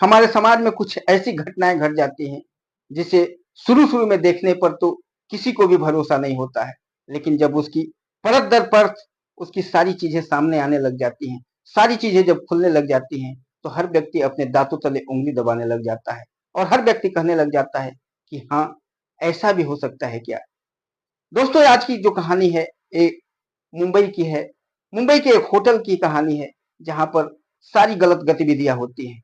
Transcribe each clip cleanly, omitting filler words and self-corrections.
हमारे समाज में कुछ ऐसी घटनाएं घट जाती हैं जिसे शुरू-शुरू में देखने पर तो किसी को भी भरोसा नहीं होता है, लेकिन जब उसकी परत दर परत उसकी सारी चीजें सामने आने लग जाती हैं, सारी चीजें जब खुलने लग जाती हैं, तो हर व्यक्ति अपने दांतों तले उँगली दबाने लग जाता है और हर व्यक्ति कहने लग जाता है कि हाँ, ऐसा भी हो सकता है क्या? दोस्तों, आज की जो कहानी है, एक मुंबई की है। मुंबई के एक होटल की कहानी है, जहाँ पर सारी गलत गतिविधियाँ होती हैं।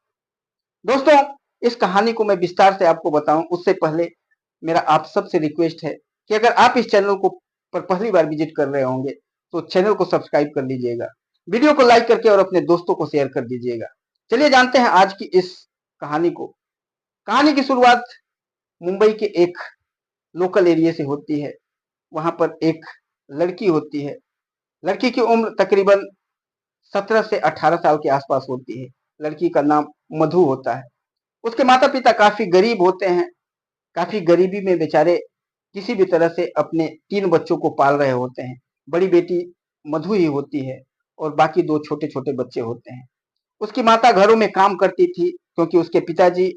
दोस्तों, इस कहानी को मैं विस्तार से आपको बताऊं उससे पहले मेरा आप सबसे रिक्वेस्ट है कि अगर आप इस चैनल को पर पहली बार विजिट कर रहे होंगे तो चैनल को सब्सक्राइब कर लीजिएगा, वीडियो को लाइक करके और अपने दोस्तों को शेयर कर दीजिएगा। चलिए जानते हैं आज की इस कहानी को। कहानी की शुरुआत मुंबई के एक लोकल एरिया से होती है। वहां पर एक लड़की होती है। लड़की की उम्र तकरीबन 17 से 18 साल के आसपास होती है। लड़की का नाम मधु होता है। उसके माता पिता काफी गरीब होते हैं। काफी गरीबी में बेचारे किसी भी तरह से अपने 3 बच्चों को पाल रहे होते हैं। बड़ी बेटी मधु ही होती है और बाकी 2 छोटे-छोटे बच्चे होते हैं। उसकी माता घरों में काम करती थी क्योंकि उसके पिताजी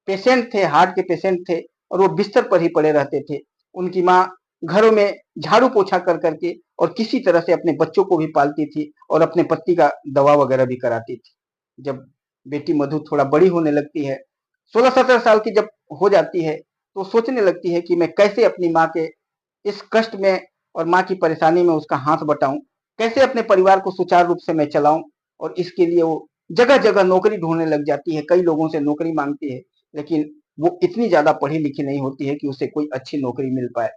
पेशेंट थे, हार्ट के पेशेंट थे और वो बिस्तर पर ही पड़े रहते थे। उनकी माँ घरों में झाड़ू पोछा कर करके और किसी तरह से अपने बच्चों को भी पालती थी और अपने पति का दवा वगैरह भी कराती थी। जब बेटी मधु थोड़ा बड़ी होने लगती है, 16-17 साल की जब हो जाती है, तो सोचने लगती है कि मैं कैसे अपनी माँ के इस कष्ट में और माँ की परेशानी में उसका हाथ बटाऊं, कैसे अपने परिवार को सुचारू रूप से मैं चलाऊं। और इसके लिए वो जगह जगह नौकरी ढूंढने लग जाती है, कई लोगों से नौकरी मांगती है, लेकिन वो इतनी ज्यादा पढ़ी लिखी नहीं होती है कि उसे कोई अच्छी नौकरी मिल पाए।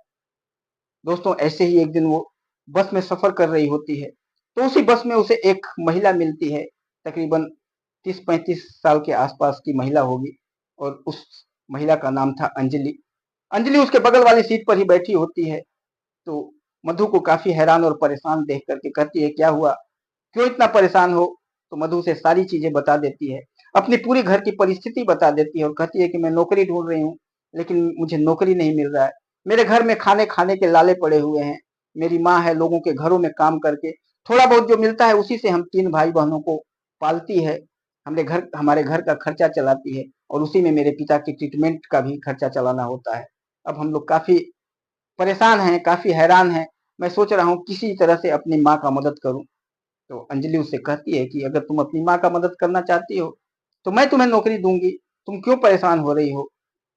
दोस्तों, ऐसे ही एक दिन वो बस में सफर कर रही होती है, तो उसी बस में उसे एक महिला मिलती है। तकरीबन 30-35 साल के आसपास की महिला होगी और उस महिला का नाम था अंजलि। अंजलि उसके बगल वाली सीट पर ही बैठी होती है। तो मधु को काफी हैरान और परेशान देख करके कहती है, क्या हुआ, क्यों इतना परेशान हो? तो मधु से सारी चीजें बता देती है, अपनी पूरी घर की परिस्थिति बता देती है और कहती है कि मैं नौकरी ढूंढ रही हूँ, लेकिन मुझे नौकरी नहीं मिल रहा है। मेरे घर में खाने खाने के लाले पड़े हुए हैं। मेरी माँ है, लोगों के घरों में काम करके थोड़ा बहुत जो मिलता है उसी से हम 3 भाई बहनों को पालती है। हमारे घर का खर्चा चलाती है और उसी में मेरे पिता की ट्रीटमेंट का भी खर्चा चलाना होता है। अब हम लोग काफी परेशान हैं, काफी हैरान हैं। मैं सोच रहा हूँ किसी तरह से अपनी माँ का मदद करूँ। तो अंजलि उससे कहती है कि अगर तुम अपनी माँ का मदद करना चाहती हो तो मैं तुम्हें नौकरी दूंगी। तुम क्यों परेशान हो रही हो?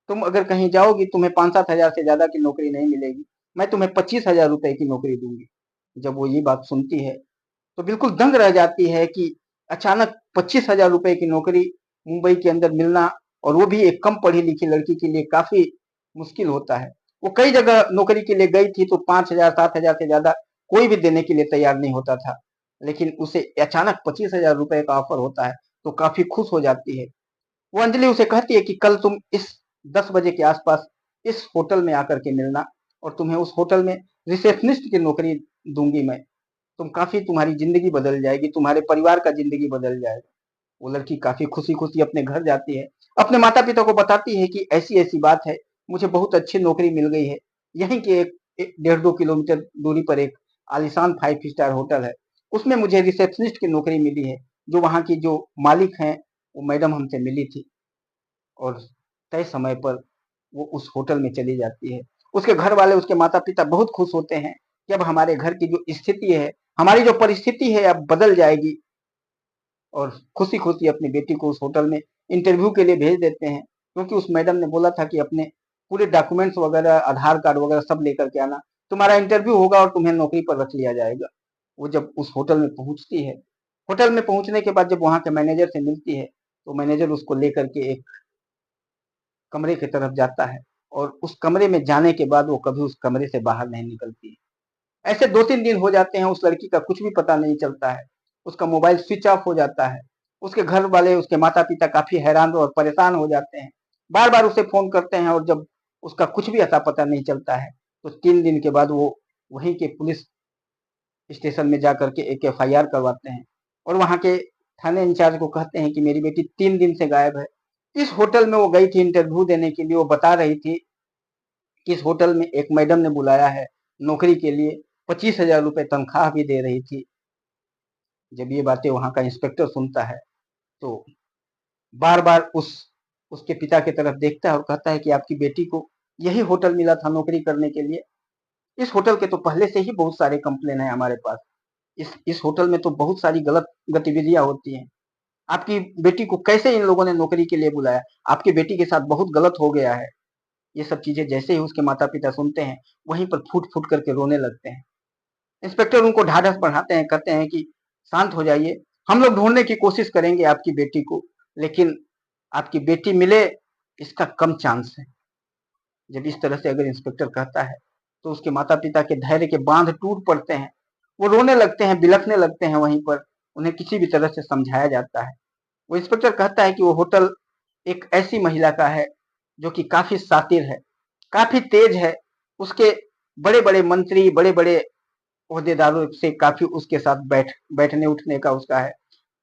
तुम अगर कहीं जाओगी तुम्हें 5-7 हजार से ज्यादा की नौकरी नहीं मिलेगी। मैं तुम्हें 25 हजार रुपए की नौकरी दूंगी। जब वो ये बात सुनती है तो बिल्कुल दंग रह जाती है कि अचानक 25 हजार रुपए की नौकरी मुंबई के अंदर मिलना, और वो भी एक कम पढ़ी लिखी लड़की के लिए काफी मुश्किल होता है। वो कई जगह नौकरी के लिए गई थी तो 5 हजार 7 हजार से ज्यादा कोई भी देने के लिए तैयार नहीं होता था, लेकिन उसे अचानक 25 हजार रुपए का ऑफर होता है तो काफी खुश हो जाती है। वो अंजलि उसे कहती है कि कल तुम इस 10 बजे के आसपास इस होटल में आकर के मिलना और तुम्हें उस होटल में रिसेप्शनिस्ट की नौकरी दूंगी मैं। तुम्हारी जिंदगी बदल जाएगी, तुम्हारे परिवार का जिंदगी बदल जाएगा। वो लड़की काफी खुशी खुशी अपने घर जाती है, अपने माता पिता को बताती है कि ऐसी ऐसी बात है, मुझे बहुत अच्छी नौकरी मिल गई है। यहीं के एक 1.5-2 किलोमीटर दूरी पर एक आलिशान 5 स्टार होटल है, उसमें मुझे रिसेप्शनिस्ट की नौकरी मिली है। जो वहाँ की जो मालिक हैं वो मैडम हमसे मिली थी और तय समय पर वो उस होटल में चली जाती है। उसके घर वाले, उसके माता पिता बहुत खुश होते हैं कि अब हमारे घर की जो स्थिति है, हमारी जो परिस्थिति है अब बदल जाएगी, और खुशी खुशी अपनी बेटी को उस होटल में इंटरव्यू के लिए भेज देते हैं, क्योंकि उस मैडम ने बोला था कि अपने पूरे डॉक्यूमेंट्स वगैरह, आधार कार्ड वगैरह सब लेकर के आना, तुम्हारा इंटरव्यू होगा और तुम्हें नौकरी पर रख लिया जाएगा। वो जब उस होटल में पहुंचती है, होटल में पहुंचने के बाद जब वहां के मैनेजर से मिलती है, तो मैनेजर उसको लेकर के एक कमरे की तरफ जाता है और उस कमरे में जाने के बाद वो कभी उस कमरे से बाहर नहीं निकलती है। ऐसे 2-3 दिन हो जाते हैं, उस लड़की का कुछ भी पता नहीं चलता है। उसका मोबाइल स्विच ऑफ हो जाता है। उसके घर वाले, उसके माता पिता काफी हैरान और परेशान हो जाते हैं, बार बार उसे फोन करते हैं, और जब उसका कुछ भी अता पता नहीं चलता है तो 3 दिन के बाद वो वहीं के पुलिस स्टेशन में जाकर के एक FIR करवाते हैं और वहां के थाने इंचार्ज को कहते हैं कि मेरी बेटी 3 दिन से गायब है। इस होटल में वो गई थी इंटरव्यू देने के लिए। वो बता रही थी कि इस होटल में एक मैडम ने बुलाया है नौकरी के लिए, 25 हजार रुपए तनख्वाह भी दे रही थी। जब ये बातें वहां का इंस्पेक्टर सुनता है तो बार बार उसके पिता की तरफ देखता है और कहता है कि आपकी बेटी को यही होटल मिला था नौकरी करने के लिए। इस होटल के तो पहले से ही बहुत सारे कंप्लेन है हमारे पास। इस होटल में तो बहुत सारी गलत गतिविधियां होती हैं। आपकी बेटी को कैसे इन लोगों ने नौकरी के लिए बुलाया? आपकी बेटी के साथ बहुत गलत हो गया है। ये सब चीजें जैसे ही उसके माता पिता सुनते हैं, वहीं पर फूट फूट करके रोने लगते हैं। इंस्पेक्टर उनको ढाढ़स बढ़ाते हैं, कहते हैं कि शांत हो जाइए, हम लोग ढूंढने की कोशिश करेंगे आपकी बेटी को, लेकिन आपकी बेटी मिले इसका कम चांस है। जब इस तरह से अगर इंस्पेक्टर कहता है तो उसके माता पिता के धैर्य के बांध टूट पड़ते हैं। वो रोने लगते हैं, बिलखने लगते हैं वहीं पर। उन्हें किसी भी तरह से समझाया जाता है। वो इंस्पेक्टर कहता है कि वो होटल एक ऐसी महिला का है जो कि काफी शातिर है, काफी तेज है। उसके बड़े बड़े मंत्री, बड़े बड़े ओहदेदारों से काफी उसके साथ बैठने उठने का उसका है।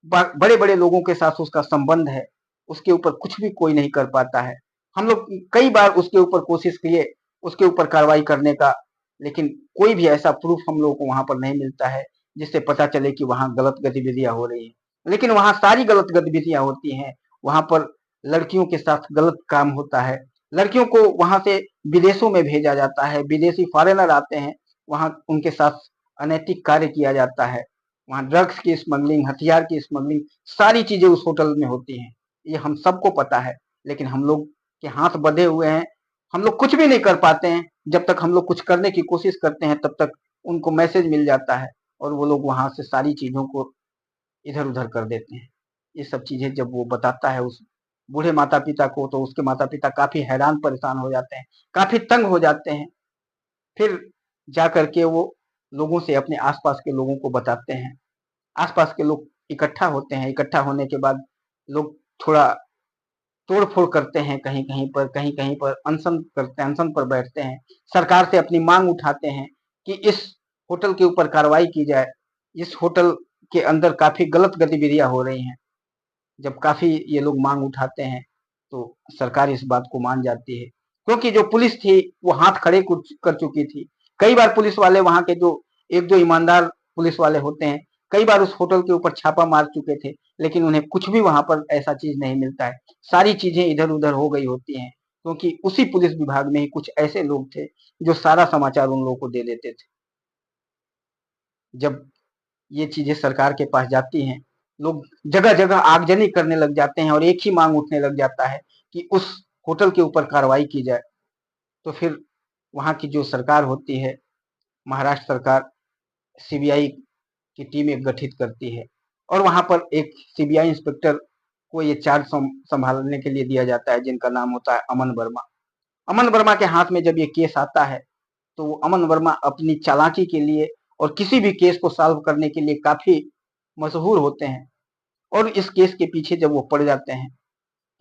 बड़े बड़े लोगों के साथ उसका संबंध है। उसके ऊपर कुछ भी कोई नहीं कर पाता है। हम लोग कई बार उसके ऊपर कोशिश किए, उसके ऊपर कार्रवाई करने का, लेकिन कोई भी ऐसा प्रूफ हम लोगों को वहां पर नहीं मिलता है जिससे पता चले कि वहां गलत गतिविधियां हो रही है। लेकिन वहां सारी गलत गतिविधियां होती हैं। वहां पर लड़कियों के साथ गलत काम होता है। लड़कियों को वहां से विदेशों में भेजा जाता है। विदेशी फॉरेनर आते हैं, वहां उनके साथ अनैतिक कार्य किया जाता है। वहां ड्रग्स की स्मगलिंग, हथियार की स्मगलिंग, सारी चीजें उस होटल में होती हैं। ये हम सबको पता है, लेकिन हम लोग के हाथ बंधे हुए हैं। हम लोग कुछ भी नहीं कर पाते हैं। जब तक हम लोग कुछ करने की कोशिश करते हैं, तब तक उनको मैसेज मिल जाता है और वो लोग वहां से सारी चीजों को इधर उधर कर देते हैं। ये सब चीजें जब वो बताता है उस बूढ़े माता पिता को, तो उसके माता पिता काफी हैरान परेशान हो जाते हैं, काफी तंग हो जाते हैं। फिर जा करके वो लोगों से, अपने आसपास के लोगों को बताते हैं। आसपास के लोग इकट्ठा होते हैं। इकट्ठा होने के बाद लोग थोड़ा तोड़ फोड़ करते हैं, कहीं कहीं पर अनशन करते हैं, अनशन पर बैठते हैं। सरकार से अपनी मांग उठाते हैं कि इस होटल के ऊपर कार्रवाई की जाए। इस होटल के अंदर काफी गलत गतिविधियां हो रही हैं। जब काफी ये लोग मांग उठाते हैं तो सरकार इस बात को मान जाती है, क्योंकि जो पुलिस थी वो हाथ खड़े कर चुकी थी। कई बार पुलिस वाले, वहां के जो एक दो ईमानदार पुलिस वाले होते हैं, कई बार उस होटल के ऊपर छापा मार चुके थे, लेकिन उन्हें कुछ भी वहां पर ऐसा चीज नहीं मिलता है। सारी चीजें इधर उधर हो गई होती हैं, क्योंकि उसी पुलिस विभाग में ही कुछ ऐसे लोग थे जो सारा समाचार उन लोगों को दे देते थे। जब ये चीजें सरकार के पास जाती हैं, लोग जगह जगह आगजनी करने लग जाते हैं और एक ही मांग उठने लग जाता है कि उस होटल के ऊपर कार्रवाई की जाए। तो फिर वहां की जो सरकार होती है, महाराष्ट्र सरकार, सीबीआई की टीम एक गठित करती है और वहां पर एक सीबीआई इंस्पेक्टर को ये चार्ज संभालने के लिए दिया जाता है, जिनका नाम होता है अमन वर्मा। अमन वर्मा के हाथ में जब ये केस आता है, तो वो अमन वर्मा अपनी चालाकी के लिए और किसी भी केस को सॉल्व करने के लिए काफी मशहूर होते हैं। और इस केस के पीछे जब वो पड़ जाते हैं,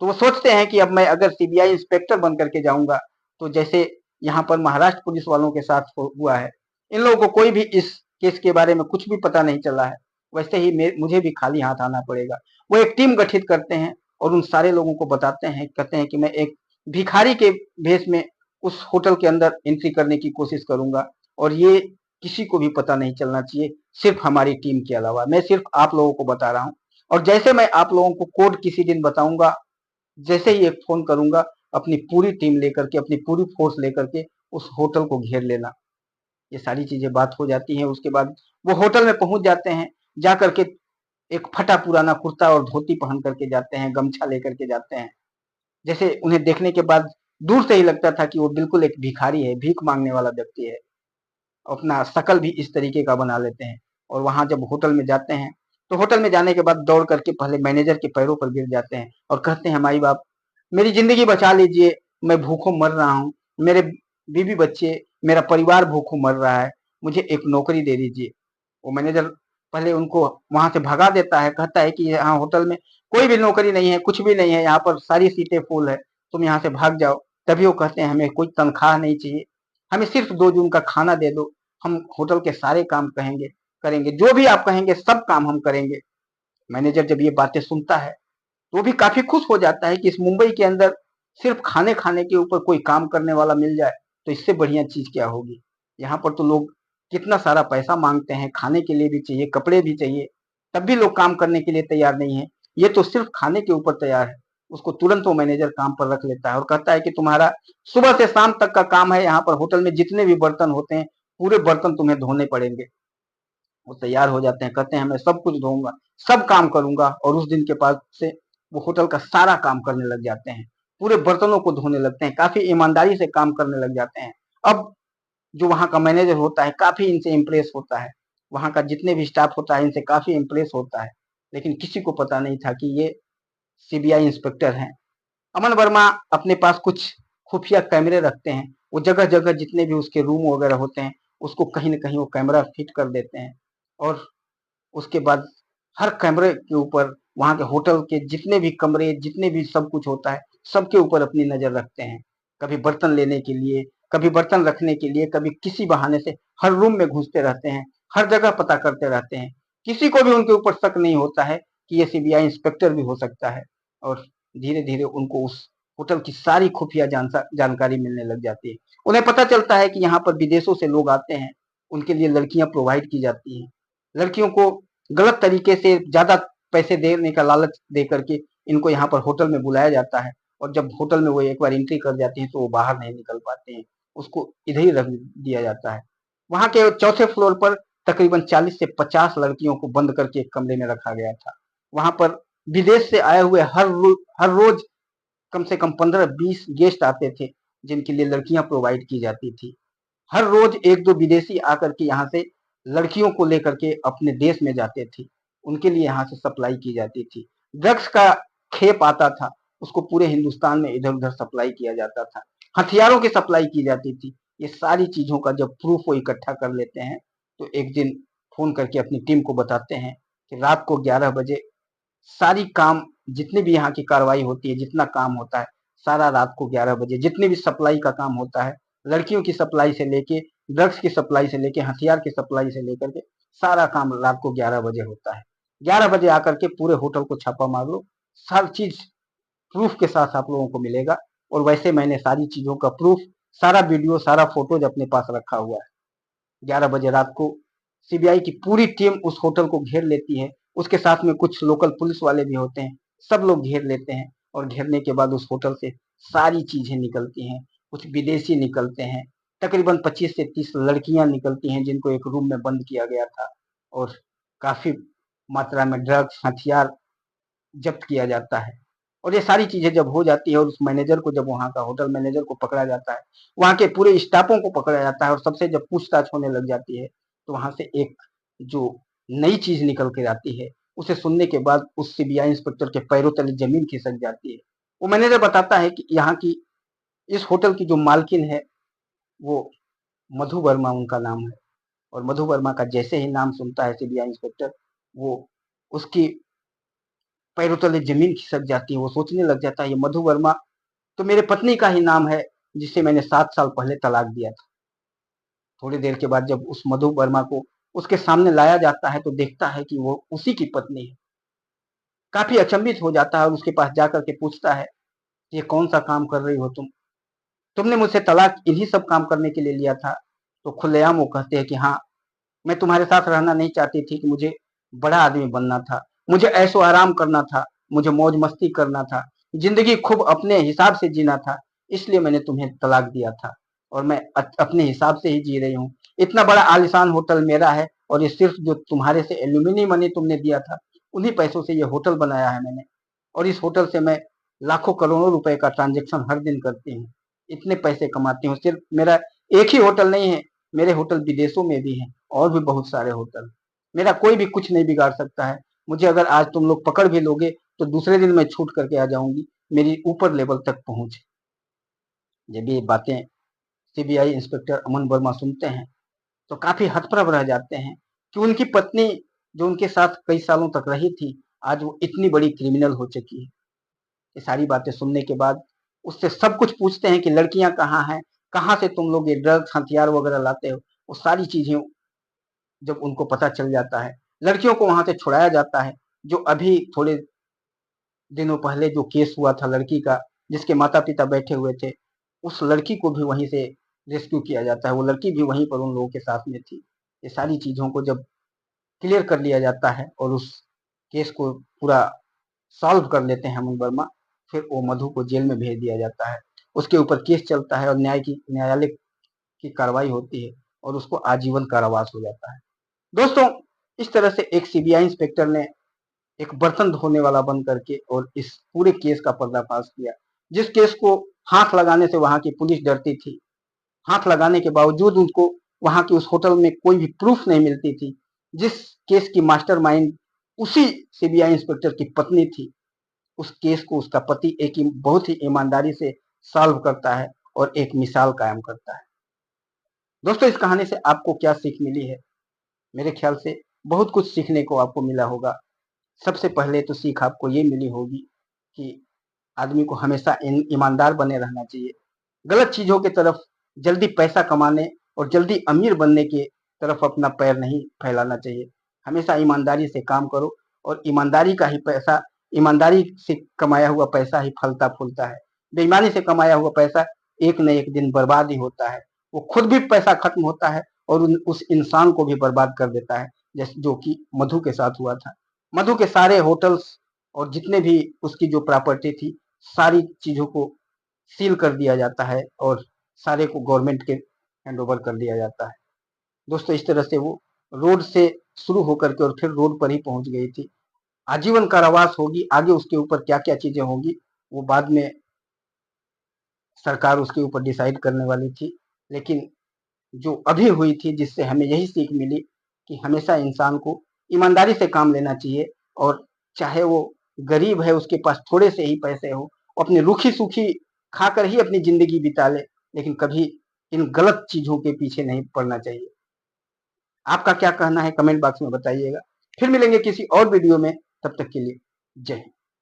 तो वो सोचते हैं कि अब मैं अगर सीबीआई इंस्पेक्टर बन करके जाऊंगा, तो जैसे यहाँ पर महाराष्ट्र पुलिस वालों के साथ हुआ है, इन लोगों को कोई भी इस केस के बारे में कुछ भी पता नहीं चला है, वैसे ही मुझे भी खाली हाथ आना पड़ेगा। वो एक टीम गठित करते हैं और उन सारे लोगों को बताते हैं, कहते हैं कि मैं एक भिखारी के भेष में उस होटल के अंदर एंट्री करने की कोशिश करूंगा और ये किसी को भी पता नहीं चलना चाहिए, सिर्फ हमारी टीम के अलावा। मैं सिर्फ आप लोगों को बता रहा हूँ और जैसे मैं आप लोगों को कोड किसी दिन बताऊंगा, जैसे ही एक फोन करूंगा, अपनी पूरी टीम लेकर के, अपनी पूरी फोर्स लेकर के उस होटल को घेर लेना। ये सारी चीजें बात हो जाती हैं। उसके बाद वो होटल में पहुंच जाते हैं। जा करके एक फटा पुराना कुर्ता और धोती पहन करके जाते हैं, गमछा लेकर के जाते हैं। जैसे उन्हें देखने के बाद दूर से ही लगता था कि वो बिल्कुल एक भिखारी है, भीख मांगने वाला व्यक्ति है। अपना शकल भी इस तरीके का बना लेते हैं और वहां जब होटल में जाते हैं, तो होटल में जाने के बाद दौड़ करके पहले मैनेजर के पैरों पर गिर जाते हैं और कहते हैं, माई बाप, मेरी जिंदगी बचा लीजिए, मैं भूखों मर रहा हूँ। मेरे बीवी बच्चे, मेरा परिवार भूखों मर रहा है, मुझे एक नौकरी दे दीजिए। वो मैनेजर पहले उनको वहां से भगा देता है, कहता है कि यहाँ होटल में कोई भी नौकरी नहीं है, कुछ भी नहीं है, यहाँ पर सारी सीटें फुल है, तुम यहाँ से भाग जाओ। तभी वो कहते हैं, हमें कोई तनख्वाह नहीं चाहिए, हमें सिर्फ 2 जून का खाना दे दो, हम होटल के सारे काम करेंगे, जो भी आप कहेंगे सब काम हम करेंगे। मैनेजर जब ये बातें सुनता है, तो वो भी काफी खुश हो जाता है कि इस मुंबई के अंदर सिर्फ खाने खाने के ऊपर कोई काम करने वाला मिल जाए तो इससे बढ़िया चीज क्या होगी। यहाँ पर तो लोग कितना सारा पैसा मांगते हैं, खाने के लिए भी चाहिए, कपड़े भी चाहिए, तब भी लोग काम करने के लिए तैयार नहीं है। ये तो सिर्फ खाने के ऊपर तैयार है। उसको तुरंत वो मैनेजर काम पर रख लेता है और कहता है कि तुम्हारा सुबह से शाम तक का काम है, यहाँ पर होटल में जितने भी बर्तन होते हैं पूरे बर्तन तुम्हें धोने पड़ेंगे। वो तैयार हो जाते हैं, कहते हैं मैं सब कुछ धोऊंगा, सब काम करूंगा, और उस दिन के बाद से वो होटल का सारा काम करने लग जाते हैं, पूरे बर्तनों को धोने लगते हैं, काफी ईमानदारी से काम करने लग जाते हैं। अब जो वहाँ का मैनेजर होता है काफी इनसे इम्प्रेस होता है, वहाँ का जितने भी स्टाफ होता है इनसे काफी इम्प्रेस होता है, लेकिन किसी को पता नहीं था कि ये सीबीआई इंस्पेक्टर हैं। अमन वर्मा अपने पास कुछ खुफिया कैमरे रखते हैं, वो जगह जगह जितने भी उसके रूम वगैरह होते हैं उसको कहीं न कहीं वो कैमरा फिट कर देते हैं, और उसके बाद हर कैमरे के ऊपर वहाँ के होटल के जितने भी कमरे, जितने भी सब कुछ होता है, सबके ऊपर अपनी नज़र रखते हैं। कभी बर्तन लेने के लिए, कभी बर्तन रखने के लिए, कभी किसी बहाने से हर रूम में घुसते रहते हैं, हर जगह पता करते रहते हैं। किसी को भी उनके ऊपर शक नहीं होता है कि ये सीबीआई इंस्पेक्टर भी हो सकता है, और धीरे-धीरे उनको उस होटल की सारी खुफिया जानकारी मिलने लग जाती है। उन्हें पता चलता है कि यहाँ पर विदेशों से लोग आते हैं, उनके लिए लड़कियाँ प्रोवाइड की जाती हैं। लड़कियों को गलत तरीके से ज्यादा पैसे देने का लालच दे करके इनको यहाँ पर होटल में बुलाया जाता है, और जब होटल में वो एक बार एंट्री कर जाते हैं तो वो बाहर नहीं निकल पाते हैं, उसको इधर ही रख दिया जाता है। वहाँ के चौथे फ्लोर पर तकरीबन 40 से 50 लड़कियों को बंद करके एक कमरे में रखा गया था। वहाँ पर विदेश से आए हुए हर रोज कम से कम 15-20 गेस्ट आते थे, जिनके लिए लड़कियां प्रोवाइड की जाती थी। हर रोज एक दो विदेशी आकर के यहाँ से लड़कियों को लेकर के अपने देश में जाते थे, उनके लिए यहाँ से सप्लाई की जाती थी। ड्रग्स का खेप आता था, उसको पूरे हिंदुस्तान में इधर उधर सप्लाई किया जाता था, हथियारों की सप्लाई की जाती थी। ये सारी चीजों का जब प्रूफ वो इकट्ठा कर लेते हैं तो एक दिन फोन करके अपनी टीम को बताते हैं कि रात को 11 बजे सारी काम, जितनी भी यहाँ की कार्रवाई होती है, जितना काम होता है, सारा रात को 11 बजे जितनी भी सप्लाई का काम होता है, लड़कियों की सप्लाई से लेके, ड्रग्स की सप्लाई से लेके, हथियार की सप्लाई से लेकर के सारा काम रात को 11 बजे होता है। 11 बजे आकर के पूरे होटल को छापा मार लो, हर चीज प्रूफ के साथ आप लोगों को मिलेगा। और वैसे मैंने सारी चीजों का प्रूफ, सारा वीडियो, सारा फोटोज अपने पास रखा हुआ है। 11 बजे रात को सीबीआई की पूरी टीम उस होटल को घेर लेती है, उसके साथ में कुछ लोकल पुलिस वाले भी होते हैं, सब लोग घेर लेते हैं, और घेरने के बाद उस होटल से सारी चीजें निकलती हैं। कुछ विदेशी निकलते हैं, तकरीबन 25 से 30 लड़कियां निकलती हैं जिनको एक रूम में बंद किया गया था, और काफी मात्रा में ड्रग्स, हथियार जब्त किया जाता है। और ये सारी चीजें जब हो जाती है और उस मैनेजर को, जब वहाँ का होटल मैनेजर को पकड़ा जाता है, वहाँ के पूरे स्टाफों को पकड़ा जाता है, और सबसे जब पूछताछ होने लग जाती है तो वहाँ से एक जो नई चीज निकल के आती है, उसे सुनने के बाद उस सीबीआई इंस्पेक्टर के पैरों तले जमीन खिसक जाती है। वो मैनेजर बताता है कि यहाँ की, इस होटल की जो मालकिन है वो मधु वर्मा उनका नाम है, और मधु वर्मा का जैसे ही नाम सुनता है सीबीआई इंस्पेक्टर, वो उसकी पैरों तले जमीन खिसक जाती है। वो सोचने लग जाता है ये मधु वर्मा तो मेरे पत्नी का ही नाम है, जिसे मैंने 7 साल पहले तलाक दिया था। थोड़ी देर के बाद जब उस मधु वर्मा को उसके सामने लाया जाता है तो देखता है कि वो उसी की पत्नी है। काफी अचंभित हो जाता है और उसके पास जाकर के पूछता है, ये कौन सा काम कर रही हो तुम? तुमने मुझसे तलाक इन्हीं सब काम करने के लिए लिया था? तो खुलेआम वो कहते हैं कि हाँ, मैं तुम्हारे साथ रहना नहीं चाहती थी, कि मुझे बड़ा आदमी बनना था, मुझे ऐशो आराम करना था, मुझे मौज मस्ती करना था, जिंदगी खूब अपने हिसाब से जीना था, इसलिए मैंने तुम्हें तलाक दिया था, और मैं अपने हिसाब से ही जी रही हूँ। इतना बड़ा आलिशान होटल मेरा है, और ये सिर्फ जो तुम्हारे से एल्यूमिनी मनी तुमने दिया था, उन्हीं पैसों से ये होटल बनाया है मैंने, और इस होटल से मैं लाखों करोड़ों रुपए का ट्रांजेक्शन हर दिन करती हूँ, इतने पैसे कमाती हूँ। सिर्फ मेरा एक ही होटल नहीं है, मेरे होटल विदेशों में भी हैं, और भी बहुत सारे होटल। मेरा कोई भी कुछ नहीं बिगाड़ सकता है। मुझे अगर आज तुम लोग पकड़ भी लोगे तो दूसरे दिन मैं छूट करके आ जाऊंगी, मेरी ऊपर लेवल तक पहुंच है। जब ये बातें सीबीआई इंस्पेक्टर अमन वर्मा सुनते हैं तो काफी हतप्रभ रह जाते हैं कि उनकी पत्नी, जो उनके साथ कई सालों तक रही थी, आज वो इतनी बड़ी क्रिमिनल हो चुकी है। ये सारी बातें सुनने के बाद उससे सब कुछ पूछते हैं कि लड़कियां कहाँ हैं, कहाँ से तुम लोग ये ड्रग्स, हथियार वगैरह लाते हो। वो सारी चीजें जब उनको पता चल जाता है, लड़कियों को वहां से छुड़ाया जाता है। जो अभी थोड़े दिनों पहले जो केस हुआ था लड़की का, जिसके माता पिता बैठे हुए थे, उस लड़की को भी वहीं से रेस्क्यू किया जाता है, वो लड़की भी वहीं पर उन लोगों के साथ में थी। ये सारी चीजों को जब क्लियर कर लिया जाता है और उस केस को पूरा सॉल्व कर लेते हैं अमन वर्मा, फिर वो मधु को जेल में भेज दिया जाता है। उसके ऊपर केस चलता है और न्यायालय की कार्रवाई होती है और उसको आजीवन कारावास हो जाता है। दोस्तों, इस तरह से एक सीबीआई इंस्पेक्टर ने एक बर्तन धोने वाला बन करके और इस पूरे केस का पर्दाफाश किया, जिस केस को हाथ लगाने से वहां की पुलिस डरती थी। हाथ लगाने के बावजूद उनको वहां की उस होटल में कोई भी प्रूफ नहीं मिलती थी। जिस केस की मास्टरमाइंड उसी सीबीआई इंस्पेक्टर की पत्नी थी, उस केस को उसका पति एक बहुत ही ईमानदारी से सॉल्व करता है और एक मिसाल कायम करता है। दोस्तों, इस कहानी से आपको क्या सीख मिली है? मेरे ख्याल से बहुत कुछ सीखने को आपको मिला होगा। सबसे पहले तो सीख आपको ये मिली होगी कि आदमी को हमेशा ईमानदार बने रहना चाहिए। गलत चीजों की तरफ, जल्दी पैसा कमाने और जल्दी अमीर बनने की तरफ अपना पैर नहीं फैलाना चाहिए। हमेशा ईमानदारी से काम करो और ईमानदारी से कमाया हुआ पैसा ही फलता फूलता है। बेईमानी से कमाया हुआ पैसा एक न एक दिन बर्बाद ही होता है। वो खुद भी पैसा खत्म होता है और उस इंसान को भी बर्बाद कर देता है, जैसे जो कि मधु के साथ हुआ था। मधु के सारे होटल्स और जितने भी उसकी जो प्रॉपर्टी थी, सारी चीजों को सील कर दिया जाता है और सारे को गवर्नमेंट के हैंड ओवर कर दिया जाता है। दोस्तों, इस तरह से वो रोड से शुरू होकर के और फिर रोड पर ही पहुंच गई थी। आजीवन कारावास होगी, आगे उसके ऊपर क्या क्या चीजें होंगी वो बाद में सरकार उसके ऊपर डिसाइड करने वाली थी। लेकिन जो अभी हुई थी, जिससे हमें यही सीख मिली कि हमेशा इंसान को ईमानदारी से काम लेना चाहिए और चाहे वो गरीब है, उसके पास थोड़े से ही पैसे हो, अपनी रूखी सूखी खाकर ही अपनी जिंदगी बिता ले, लेकिन कभी इन गलत चीजों के पीछे नहीं पड़ना चाहिए। आपका क्या कहना है कमेंट बॉक्स में बताइएगा। फिर मिलेंगे किसी और वीडियो में, तब तक के लिए जय हिंद।